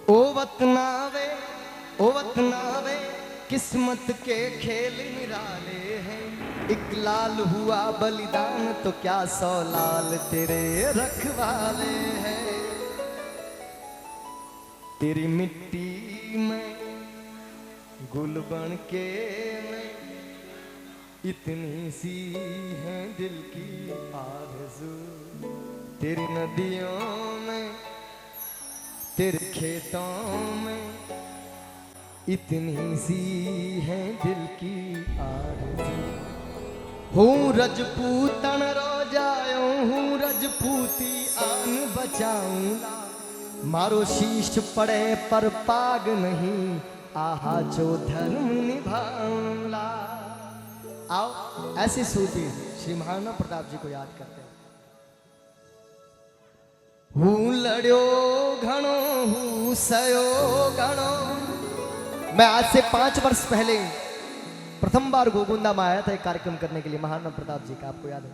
ओ वतनावे ओ वतनावे किस्मत के खेल निराले हैं। एक लाल हुआ बलिदान तो क्या 100 लाल तेरे रखवाले हैं। तेरी मिट्टी में गुल बन के मैं इतनी सी है दिल की आरज़ू। तेरी नदियों में तेरे खेतों में इतनी सी है दिल की आरज़ू। हूँ रजपूतन रोजायो हूँ रजपूती आन बचाऊंगा। मारो शीश पड़े पर पाग नहीं आहा जो धर्म निभाऊंगा। आओ ऐसे सूफी श्री महाराणा प्रताप जी को याद करते हैं। हूँ लड़ो घणो हूँ सयो घणो। मैं आज से 5 वर्ष पहले प्रथम बार गोगुंदा में आया था एक कार्यक्रम करने के लिए महाराणा प्रताप जी का, आपको याद है।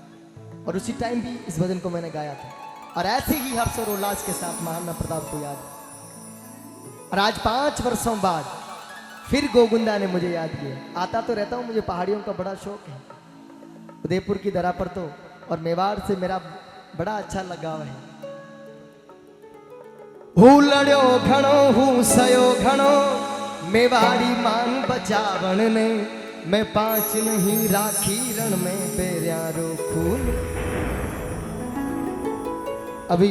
और उसी टाइम भी इस भजन को मैंने गाया था और ऐसे ही हर्ष और उल्लास के साथ महाराणा प्रताप को याद है। और आज 5 वर्षों बाद फिर गोगुंदा ने मुझे याद किया। आता तो रहता हूँ, मुझे पहाड़ियों का बड़ा शौक है। उदयपुर की धरा पर तो और मेवाड़ से मेरा बड़ा अच्छा लगाव है। हूँ लड़ो घणो हूँ सयो घणो मेवाड़ी मान बचावन ने। मैं 5 नहीं राखी रण में बेर्यारो खून। अभी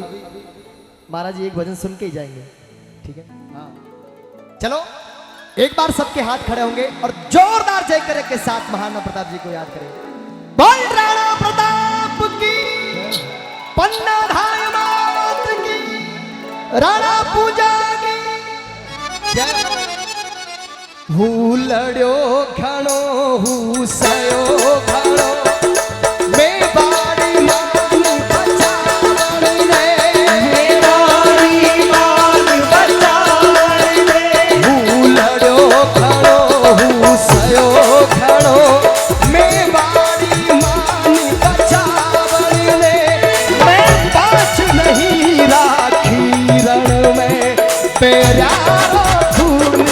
महाराज जी एक भजन सुन के ही जाएंगे, ठीक है? हाँ चलो एक बार सबके हाथ खड़े होंगे और जोरदार जय करे के साथ महाराणा प्रताप जी को याद करें। बोल राणा प्रताप की, पन्ना धाय मात की, राणा पूजा की जय। हूँ लड़ो घणो हूँ सयो घणो मेवाड़ी मान बचावन रे। मेवाड़ी मान बचावन रे। हूँ लड़ो घणो हूँ सयो घणो मेवाड़ी मान बचावन रे। मैं 5 नहीं राखी रण में बेर्यारो खून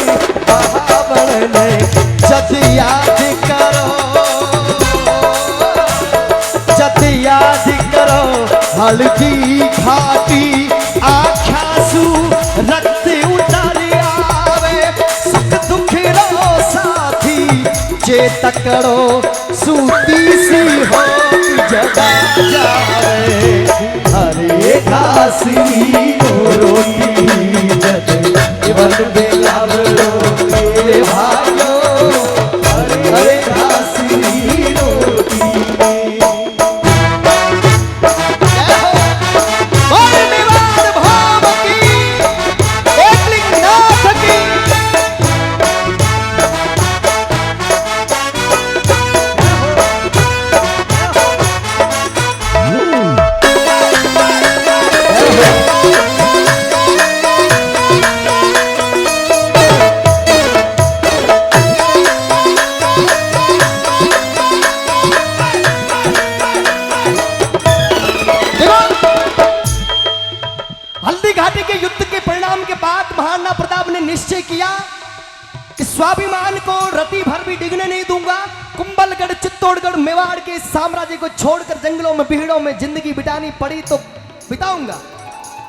बहावन ने। जद याद करो जद याद करो हल्दी घाटी आख्यासू रक्त उतर आवे। सुख दुख रो साथी चेत करो सूती सी हो जगा जावे। हरे घासी रोटी जद जीवन बेलावलो मेरे भाइयों। हरे घासी रोटी और मेवाड़ भाव की एकलिंग नाथ की। हल्दी घाटी के युद्ध के परिणाम के बाद महाराणा प्रताप ने निश्चय किया कि स्वाभिमान को रति भर भी डिगने नहीं दूंगा। कुंभलगढ़ चित्तौड़गढ़ मेवाड़ के साम्राज्य को छोड़कर जंगलों में भीड़ों में जिंदगी बितानी पड़ी तो बिताऊंगा।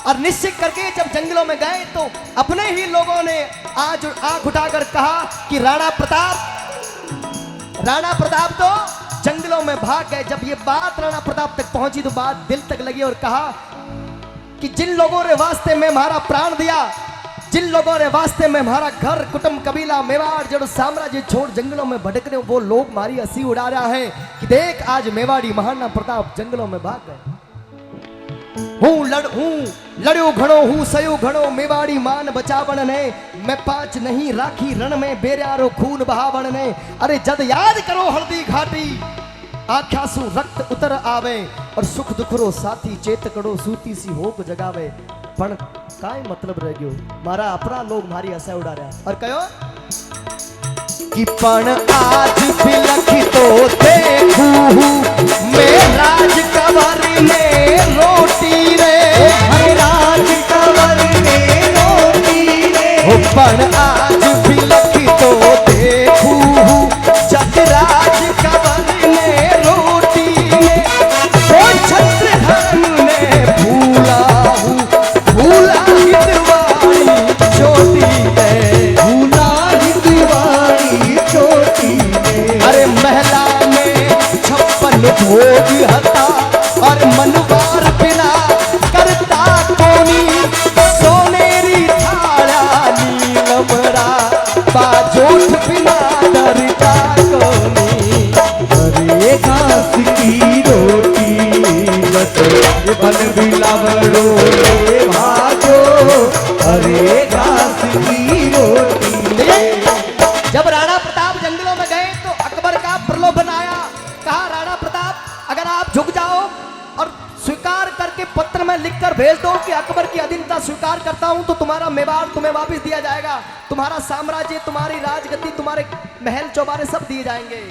और निश्चय करके जब जंगलों में गए तो अपने ही लोगों ने आज आंख उठाकर कहा कि राणा प्रताप तो जंगलों में भाग गए। जब ये बात राणा प्रताप तक पहुंची तो बात दिल तक लगी और कहा कि जिन लोगों ने वास्ते में हमारा प्राण दिया, जिन लोगों ने वास्ते में हमारा घर कुटुंब कबीला मेवाड़ जड़ साम्राज्य छोड़ जंगलों में भटकने, वो लोग हमारी हंसी उड़ा रहा है कि देख आज मेवाड़ी महाराणा प्रताप जंगलों में भाग गए। हूँ लड़ो घणो हूँ सयो घणो मेवाड़ी मान बचावन ने। मैं 5 नहीं राखी रण में बेर्यारो खून बहावन ने। अरे जद याद करो हल्दी घाटी आख्यासू रक्त उतर आवे। और सुख दुख रो साथी चेत करो सूती सी होक जगावे। पण काय मतलब रह गयो मारा अपरा लोग मारी हंसा उड़ा रहा। और कहो कि पण आज भी लखी तो देखू मैं राज कवर में रोटी रे। राज कवर में रोटी मन बिलावड़ो ले भागो अरे घास की रोटी। जब राणा प्रताप जंगलों में गए तो अकबर का प्रलोभन आया। कहा राणा प्रताप अगर आप झुक जाओ और स्वीकार करके पत्र में लिखकर भेज दो कि अकबर की अधीनता स्वीकार करता हूं तो तुम्हारा मेवाड़ तुम्हें वापस दिया जाएगा, तुम्हारा साम्राज्य, तुम्हारी राजगद्दी, तुम्हारे महल चौबारे सब दिए जाएंगे।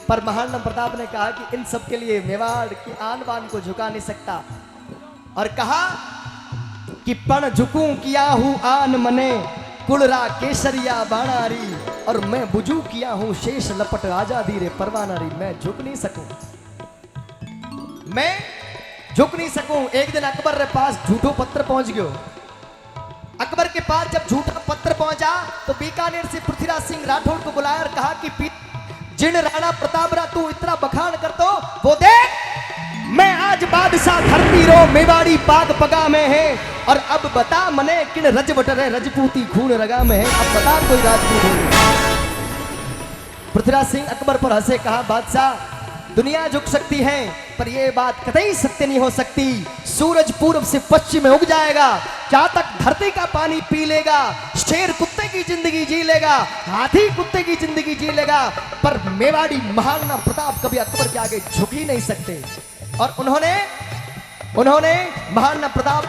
पर महाराणा प्रताप ने कहा कि इन सब के लिए मेवाड़ की आन बान को झुका नहीं सकता और कहा कि पण झुकूं किया हूं आन मने कुलरा केसरिया बाणारी और मैं बुझू किया हूं शेष लपट आजादी रे परवानारी। मैं झुक नहीं सकूं, मैं झुक नहीं सकूं। एक दिन अकबर के पास झूठो पत्र पहुंच गयो। अकबर के पास जब झूठा पत्र पहुंचा तो बीकानेर से पृथ्वीराज सिंह राठौड़ को बुलाया और कहा कि जिन राणा प्रताप रा तू इतना बखान कर तो वो देख, मैं आज बादशाह धरती रो मेवाड़ी पाग पगा में है और अब बता मने किन रजवट रे रजपूती खून रगा में है। अब बता कोई राजपूत। पृथ्वीराज सिंह अकबर पर हंसे, कहा बादशाह दुनिया झुक सकती है पर यह बात कतई सत्य नहीं हो सकती। सूरज पूर्व से पश्चिम में उग जाएगा, जहां तक धरती का पानी पी लेगा, शेर कुत्ते की जिंदगी जी लेगा, हाथी कुत्ते की जिंदगी जी लेगा, पर मेवाड़ी महाराणा प्रताप कभी अकबर के आगे झुक ही नहीं सकते। और उन्होंने महाराणा प्रताप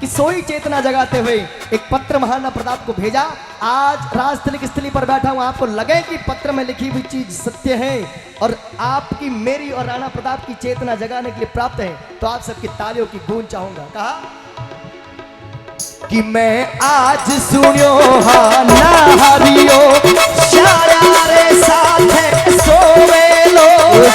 की सोई चेतना जगाते हुए एक पत्र महाराणा प्रताप को भेजा। आज राजतिलक स्थली पर बैठा हूं, आपको लगे कि पत्र में लिखी हुई चीज सत्य है और आपकी मेरी और राणा प्रताप की चेतना जगाने के लिए प्राप्त है तो आप सबकी तालियों की गूंज चाहूंगा। कहा कि मैं आज सुनियो हाँ ना हरियो शाया रे साथे सोवे लो,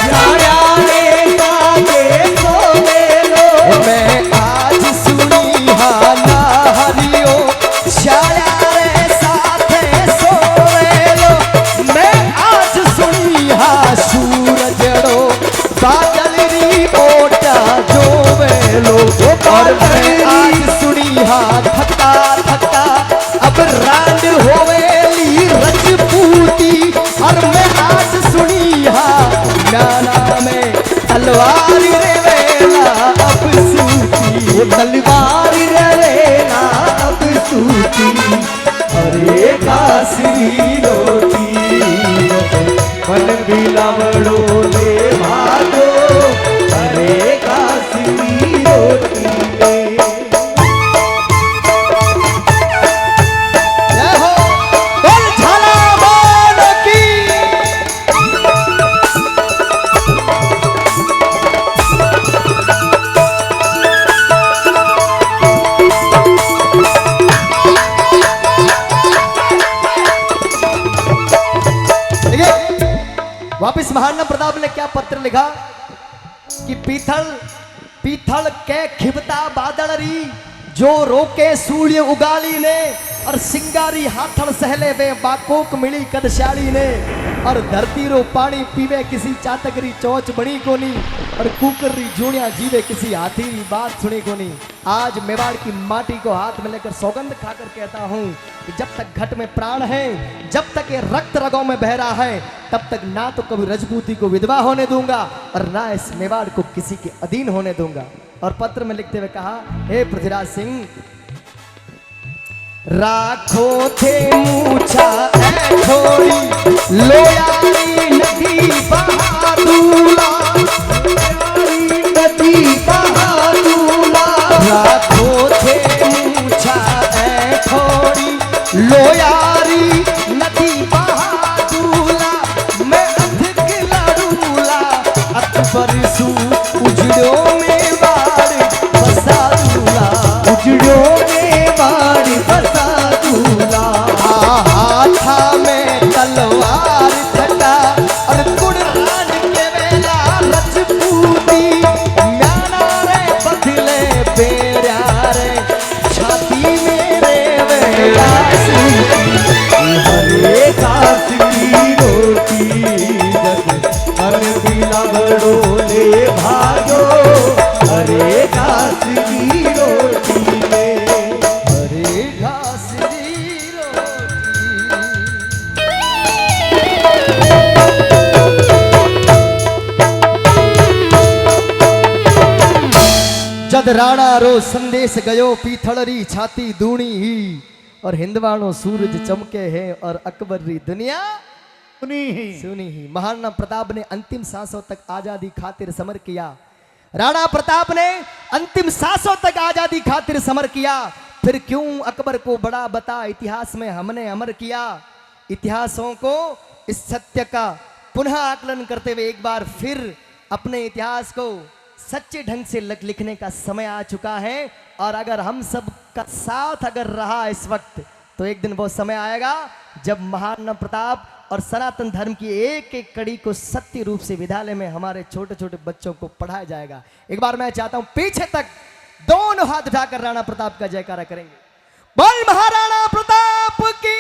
शाया रे साथे सोवे लो। मैं आज सुनी हाँ ना हरियो शाया रे साथे सोवे लो, मैं आज सुनी हाँ सूरजड़ो बादल री ओटा जोवे लो, और मैं आज सुनी हाँ थका थका अब रांड होवेली रजपूती, और मैं आज सुनी हाँ नाना में तलवार रे वेला अब सूती, तलवार रेला अब सूती अरे कासरी रोटी। मन बिलावड़ो ले भागो अरे कासरी रोटी। जय हो बोल झालावाड़ की। वापिस महाराणा प्रताप ने क्या पत्र लिखा कि पीथल के खिबता बादलरी जो रोके सूर्य उगाली ने, और सिंगारी हाथल सहले वे बाकोक मिली कदशाली ने, और धरती रो पानी पीवे किसी चातकरी चौच बनी कोनी, और कुकरी जूनिया जीवे किसी हाथी री बात सुनी कोनी। आज मेवाड़ की माटी को हाथ में लेकर सौगंध खाकर कहता हूँ कि जब तक घट में प्राण है, जब तक ये रक्त रगों में बह रहा है, तब तक ना तो कभी रजपूती को विधवा होने दूंगा और ना इस मेवाड़ को किसी के अधीन होने दूंगा। और पत्र में लिखते हुए कहा, हे पृथ्वीराज सिंह राखो थे मूछा ए छोड़ी लोयारी नदी बहादुला, नदी बहादुला। राखो थे मूछा ए छोड़ी लोयारी नदी बहादुला, मैं अधिक लड़ूला अकबर सू उजड़ो में बाड़ बसा दूला, उजड़ो में बाड़ बसा दूला। हाथा में तलवार खटा और कुड़रान के वेला रजपूती, म्याना रे बदले पेरा रे छाती मेरे वेला सूती। सद राणा रो संदेश गयो पीथड़री छाती दूणी ही और हिंदवाणो सूरज चमके है और अकबर री दुनिया सुनी ही। महाराणा प्रताप ने अंतिम सांसों तक आजादी खातिर समर किया। राणा प्रताप ने अंतिम सांसों तक आजादी खातिर समर किया। फिर क्यों अकबर को बड़ा बता इतिहास में हमने अमर किया। इतिहासों को इस सत्य का पुनः आकलन करते हुए एक बार फिर अपने इतिहास को सच्चे ढंग से लिखने का समय आ चुका है। और अगर हम सब का साथ अगर रहा इस वक्त तो एक दिन वो समय आएगा जब महाराणा प्रताप और सनातन धर्म की एक एक कड़ी को सत्य रूप से विद्यालय में हमारे छोटे छोटे बच्चों को पढ़ाया जाएगा। एक बार मैं चाहता हूं पीछे तक दोनों हाथ उठाकर राणा प्रताप का जयकारा करेंगे। बोल महाराणा प्रताप की।